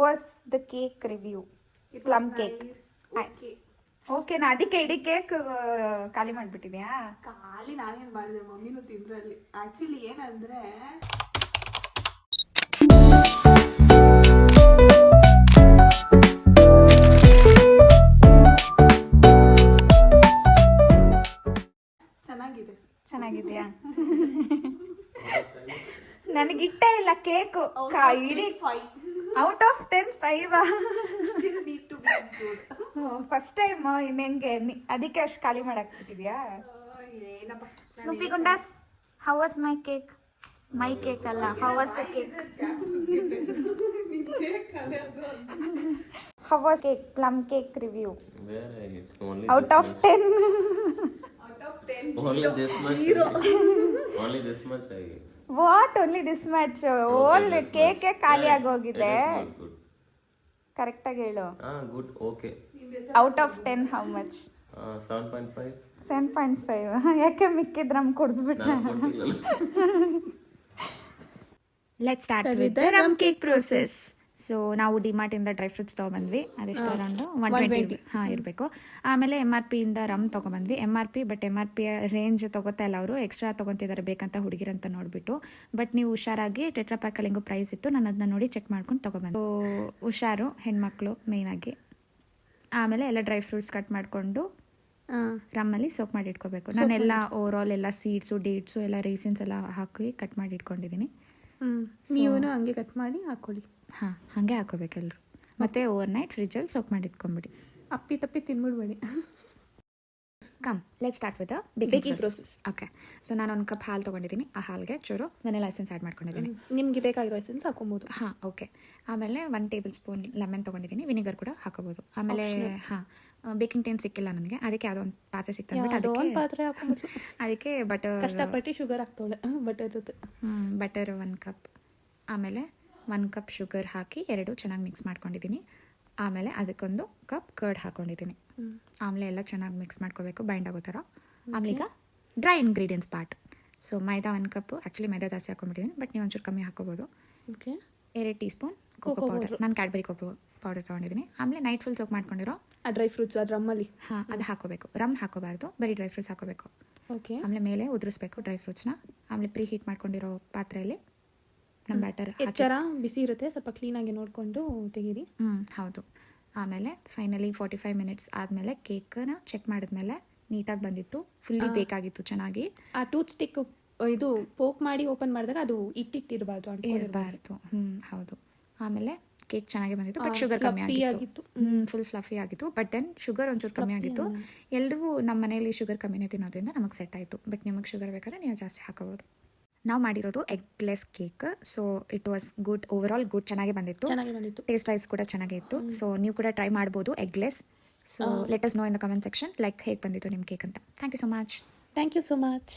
Was the cake review? Plum cake. ಓಕೆನಾ? ಅದಕ್ಕೆ ಇಡೀ ಕೇಕ್ ಖಾಲಿ ಮಾಡಿಬಿಟ್ಟಿದ್ಯಾ? ಖಾಲಿ ನಾನೇನು ಮಾಡಿದೆ, ಮಮ್ಮಿನೂ ತಿಂದ್ರಲ್ಲಿ. ಆ್ಯಕ್ಚುಲಿ ಏನಂದರೆ ಚೆನ್ನಾಗಿದೆಯಾ? ನನಗಿಟ್ಟ ಇಲ್ಲ ಕೇಕು. ಇಡೀ 5 ಔಟ್ ಆಫ್ 10 5 ಫಸ್ಟ್ ಟೈಮ್ ಇನ್ನು ಹೆಂಗೆ ಅದಕ್ಕೆ ಅಷ್ಟು ಖಾಲಿ ಮಾಡಾಕ್ಬಿಟ್ಟಿದ್ಯಾ? ಸ್ನೂಪಿ ಗುಂಡಾಸ್, how was my cake? My cake ಅಲ್ಲ, how was the cake? How was cake? Plum cake review out of 10. Only this much I ate. What only this much? Whole ಕೇಕೆ ಖಾಲಿ ಆಗೋಗಿದೆ. ಕರೆಕ್ಟಾಗಿ ಹೇಳು. Good, okay. Out of 10 how much? 7.5. 7.5. ಯಾಕೆ ಮಿಕ್ಕಿದ್ rum ಕುಡಿದ್ಬಿಟ್ಟ? Let's start with the rum cake process. So ನಾವು ಡಿಮಾರ್ಟಿಂದ ಡ್ರೈ ಫ್ರೂಟ್ಸ್ ತೊಗೊಬಂದ್ವಿ. ಅದೆಷ್ಟು ಅರೌಂಡು 120 ಇರಬೇಕು. ಆಮೇಲೆ MRP ಇಂದ ರಮ್ ತೊಗೊಬಂದ್ವಿ. MRP ಬಟ್ MRP ರೇಂಜ್ ತೊಗೋತಾ ಇಲ್ಲ ಅವರು, ಎಕ್ಸ್ಟ್ರಾ ತೊಗೊತಿದ್ದಾರೆ ಬೇಕಂತ ಹುಡುಗಿರಂತ ನೋಡಿಬಿಟ್ಟು. ಬಟ್ ನೀವು ಹುಷಾರಾಗಿ ಟೆಟ್ರಾ ಪ್ಯಾಕಲ್ಲಿ ಹೆಂಗೋ ಪ್ರೈಸ್ ಇತ್ತು, ನಾನು ಅದನ್ನ ನೋಡಿ ಚೆಕ್ ಮಾಡ್ಕೊಂಡು ತೊಗೊಬಂದು. ಹುಷಾರು ಹೆಣ್ಮಕ್ಳು ಮೇಯ್ನಾಗಿ. ಆಮೇಲೆ ಎಲ್ಲ ಡ್ರೈ ಫ್ರೂಟ್ಸ್ ಕಟ್ ಮಾಡಿಕೊಂಡು ರಮ್ಮಲ್ಲಿ ಸೋಕ್ ಮಾಡಿ ಇಟ್ಕೋಬೇಕು. ನಾನೆಲ್ಲ ಓವರಾಲ್ ಎಲ್ಲ ಸೀಡ್ಸು, ಡೇಟ್ಸು ಎಲ್ಲ ರೇಸಿನ್ಸ್ ಎಲ್ಲ ಹಾಕಿ ಕಟ್ ಮಾಡಿ ಇಟ್ಕೊಂಡಿದ್ದೀನಿ. ನೀವು ಹಂಗೆ ಕಟ್ ಮಾಡಿ ಹಾಕೊಳ್ಳಿ. ಹಾಂ, ಹಾಗೆ ಹಾಕೋಬೇಕೆಲ್ಲರೂ. ಮತ್ತು ಓವರ್ ನೈಟ್ ಫ್ರಿಜ್ಜಲ್ಲಿ ಸೋಕ್ ಮಾಡಿ ಇಟ್ಕೊಂಬಿಡಿ. ಅಪ್ಪಿ ತಪ್ಪಿ ತಿನ್ಬಿಡ್ಬೇಡಿ. Come let start with baking process. Okay, so ನಾನು 1 ಕಪ್ ಹಾಲು ತೊಗೊಂಡಿದ್ದೀನಿ. ಆ ಹಾಲಿಗೆ ಚೂರು ವೆನಿಲಾ ಎಸೆನ್ಸ್ ಆ್ಯಡ್ ಮಾಡ್ಕೊಂಡಿದ್ದೀನಿ. ನಿಮಗೆ ಬೇಕಾಗಿರೋ ಎಸೆನ್ಸ್ ಹಾಕೊಬೋದು. ಹಾಂ, ಓಕೆ. ಆಮೇಲೆ 1 ಟೇಬಲ್ ಸ್ಪೂನ್ ಲೆಮನ್ ತೊಗೊಂಡಿದ್ದೀನಿ. ವಿನಿಗರ್ ಕೂಡ ಹಾಕೋಬೋದು. ಆಮೇಲೆ ಬೇಕಿಂಗ್ ಟೈಮ್ ಸಿಕ್ಕಿಲ್ಲ ನನಗೆ, ಅದಕ್ಕೆ ಯಾವುದೋ ಒಂದು ಪಾತ್ರೆ ಸಿಕ್ತಂದ್ಬಿಟ್ಟು ಅದಕ್ಕೆ ಬಟರ್, ಕಷ್ಟಪಟ್ಟು ಶುಗರ್ ಹಾಕ್ತೋಳೆ ಬಟರ್ ಜೊತೆ. ಬಟರ್ 1 ಕಪ್, ಆಮೇಲೆ 1 ಕಪ್ ಶುಗರ್ ಹಾಕಿ 2 ಚೆನ್ನಾಗಿ ಮಿಕ್ಸ್ ಮಾಡ್ಕೊಂಡಿದ್ದೀನಿ. ಆಮೇಲೆ ಅದಕ್ಕೊಂದು ಕಪ್ ಕರ್ಡ್ ಹಾಕ್ಕೊಂಡಿದ್ದೀನಿ. ಆಮೇಲೆ ಎಲ್ಲ ಚೆನ್ನಾಗಿ ಮಿಕ್ಸ್ ಮಾಡ್ಕೋಬೇಕು, ಬೈಂಡ್ ಆಗೋ ಥರ. ಆಮೇಲೆ ಈಗ ಡ್ರೈ ಇಂಗ್ರೀಡಿಯೆಂಟ್ಸ್ ಪಾರ್ಟ್. ಸೊ ಮೈದಾ 1 ಕಪ್ಪು, ಆ್ಯಕ್ಚುಲಿ ಮೈದಾ ಜಾಸ್ತಿ ಹಾಕ್ಕೊಂಡಿದ್ದೀನಿ, ಬಟ್ ನೀವು ಒಂಚೂರು ಕಮ್ಮಿ ಹಾಕೋಬೋದು. Okay. 2 tea spoon cocoa powder, ನಾನು ಕ್ಯಾಡ್ಬರಿ ಕೋಕೋ ಪೌಡರ್ ತೊಗೊಂಡಿದ್ದೀನಿ. ಆಮೇಲೆ ನೈಟ್ ಫುಲ್ ಸೋಕ್ ಮಾಡ್ಕೊಂಡಿರೋ ಆ ಡ್ರೈ ಫ್ರೂಟ್ಸ್ ಅದು ರಮ್ಮಲ್ಲಿ. ಹಾಂ, ಅದು ಹಾಕೋಬೇಕು. ರಮ್ ಹಾಕೋಬಾರ್ದು, ಬರೀ ಡ್ರೈ ಫ್ರೂಟ್ಸ್ ಹಾಕೋಬೇಕು. ಓಕೆ. ಆಮೇಲೆ ಮೇಲೆ ಉದುರಿಸ್ಬೇಕು ಡ್ರೈ ಫ್ರೂಟ್ಸ್ನ. ಆಮೇಲೆ ಪ್ರೀ ಹೀಟ್ ಮಾಡ್ಕೊಂಡಿರೋ ಪಾತ್ರೆಯಲ್ಲಿ ನಮ್ಮ ಬ್ಯಾಟರ್ ಎಚ್ಚರ ಬಿಸಿ ಇರುತ್ತೆ, ಸ್ವಲ್ಪ ಕ್ಲೀನಾಗಿ ನೋಡಿಕೊಂಡು ತೆಗೀರಿ. ಹೌದು. ಆಮೇಲೆ ಫೈನಲಿ 45 ಮಿನಿಟ್ಸ್ ಆದಮೇಲೆ ಕೇಕನ್ನ ಚೆಕ್ ಮಾಡಿದ್ಮೇಲೆ ನೀಟಾಗಿ ಬಂದಿತ್ತು, ಫುಲ್ಲಿ ಬೇಕಾಗಿತ್ತು ಚೆನ್ನಾಗಿ. ಆ ಟೂತ್ ಸ್ಟಿಕ್ ಇದು ಪೋಕ್ ಮಾಡಿ ಓಪನ್ ಮಾಡಿದಾಗ ಅದು ಇರಬಾರ್ದು. ಹೌದು. ಆಮೇಲೆ ಕೇಕ್ ಚೆನ್ನಾಗಿ ಬಂದಿತ್ತು, ಬಟ್ ಶುಗರ್ ಕಮ್ಮಿ ಆಗಿತ್ತು. ಫುಲ್ ಫ್ಲಫಿ ಆಗಿತ್ತು, ಬಟ್ ದೆನ್ ಶುಗರ್ ಒಂಚೂರು ಕಮ್ಮಿ ಆಗಿತ್ತು. ಎಲ್ಲರೂ ನಮ್ಮ ಮನೇಲಿ ಶುಗರ್ ಕಮ್ಮಿನೇ ತಿನ್ನೋದ್ರಿಂದ ನಮಗೆ ಸೆಟ್ ಆಯಿತು. ಬಟ್ ನಿಮಗೆ ಶುಗರ್ ಬೇಕಾದ್ರೆ ನೀವು ಜಾಸ್ತಿ ಹಾಕೋಬೋದು. ನಾವು ಮಾಡಿರೋದು eggless cake. So it was good, over all good, ಚೆನ್ನಾಗಿ ಬಂದಿತ್ತು. ಟೇಸ್ಟ್ ವೈಸ್ ಕೂಡ ಚೆನ್ನಾಗೇ ಇತ್ತು. ಸೊ ನೀವು ಕೂಡ ಟ್ರೈ ಮಾಡ್ಬೋದು eggless. So let us know in the comment section like ಹೇಗೆ ಬಂದಿತ್ತು ನಿಮ್ಮ ಕೇಕ್ ಅಂತ. Thank you so much.